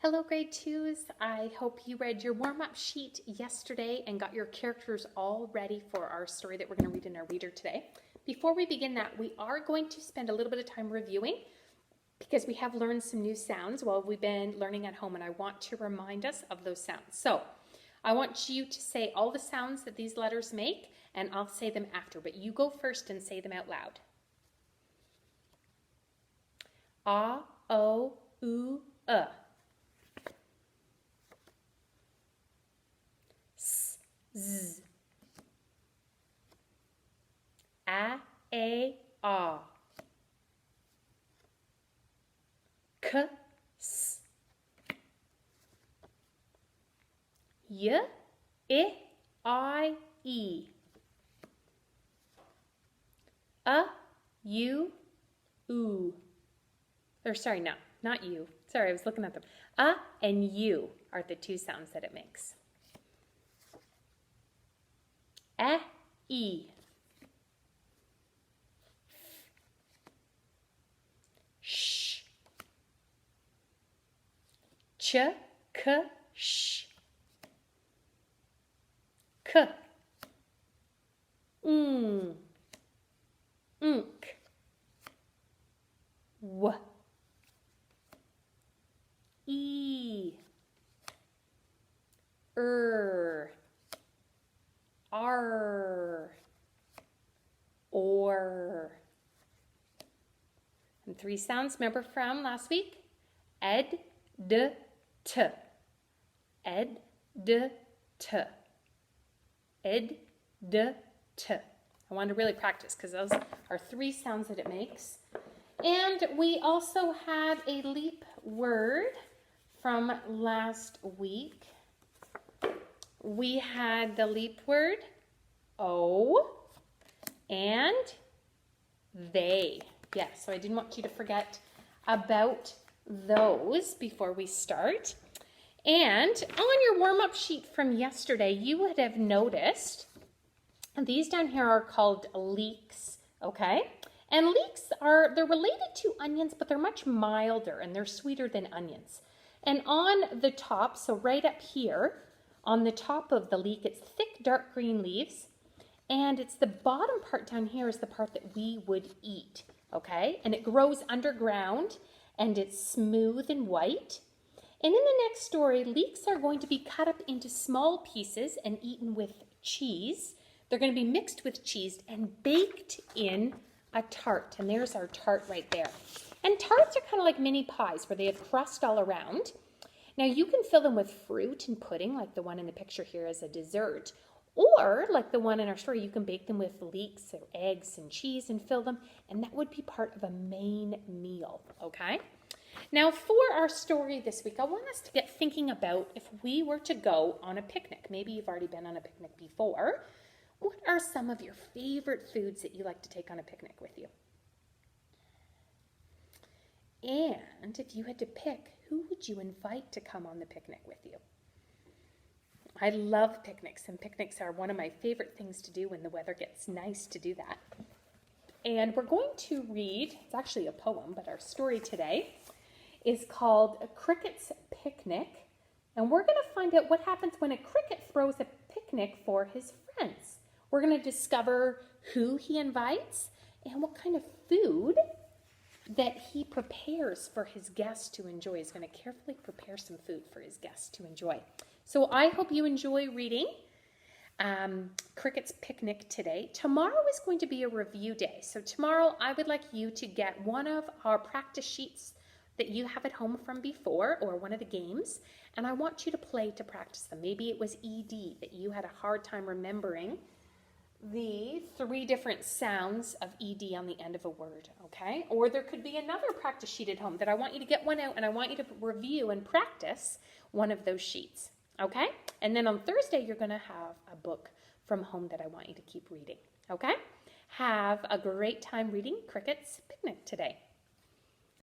Hello grade 2s, I hope you read your warm-up sheet yesterday and got your characters all ready for our story that we're going to read in our reader today. Before we begin that, we are going to spend a little bit of time reviewing because we have learned some new sounds while we've been learning at home, and I want to remind us of those sounds. So I want you to say all the sounds that these letters make, and I'll say them after, but you go first and say them out loud. A, O, U, Z, A, K, S, Y, I, E, U, oo. Or sorry, no, not you. Sorry, I was looking at them. And U are the two sounds that it makes. E, sh, ch, k, sh, k, unk, w, e, r, or. And three sounds, remember from last week? Ed, d, t. Ed, d, t. Ed, d, t. I want to really practice because those are three sounds that it makes. And we also had a leap word from last week. We had the leap word, O, and they. Yes, so I didn't want you to forget about those before we start. And on your warm-up sheet from yesterday, you would have noticed these down here are called leeks, okay? And leeks they're related to onions, but they're much milder and they're sweeter than onions. And on the top, so right up here, on the top of the leek, it's thick dark green leaves, and it's the bottom part down here is the part that we would eat, okay? And it grows underground, and it's smooth and white. And in the next story, leeks are going to be cut up into small pieces and eaten with cheese. They're going to be mixed with cheese and baked in a tart, and there's our tart right there. And tarts are kind of like mini pies where they have crust all around. Now you can fill them with fruit and pudding like the one in the picture here as a dessert, or like the one in our story, you can bake them with leeks or eggs and cheese and fill them, and that would be part of a main meal, okay? Now for our story this week, I want us to get thinking about if we were to go on a picnic. Maybe you've already been on a picnic before. What are some of your favorite foods that you like to take on a picnic with you? And if you had to pick, who would you invite to come on the picnic with you? I love picnics, and picnics are one of my favorite things to do when the weather gets nice to do that. And we're going to read, it's actually a poem, but our story today is called A Cricket's Picnic. And we're going to find out what happens when a cricket throws a picnic for his friends. We're going to discover who he invites and what kind of food that he prepares for his guests to enjoy. He's going to carefully prepare some food for his guests to enjoy. So I hope you enjoy reading Cricket's Picnic today. Tomorrow is going to be a review day. So tomorrow I would like you to get one of our practice sheets that you have at home from before, or one of the games, and I want you to play to practice them. Maybe it was ED that you had a hard time remembering the three different sounds of ED on the end of a word, okay? Or there could be another practice sheet at home that I want you to get one out and I want you to review and practice one of those sheets, okay? And then on Thursday, you're gonna have a book from home that I want you to keep reading, okay? Have a great time reading Cricket's Picnic today.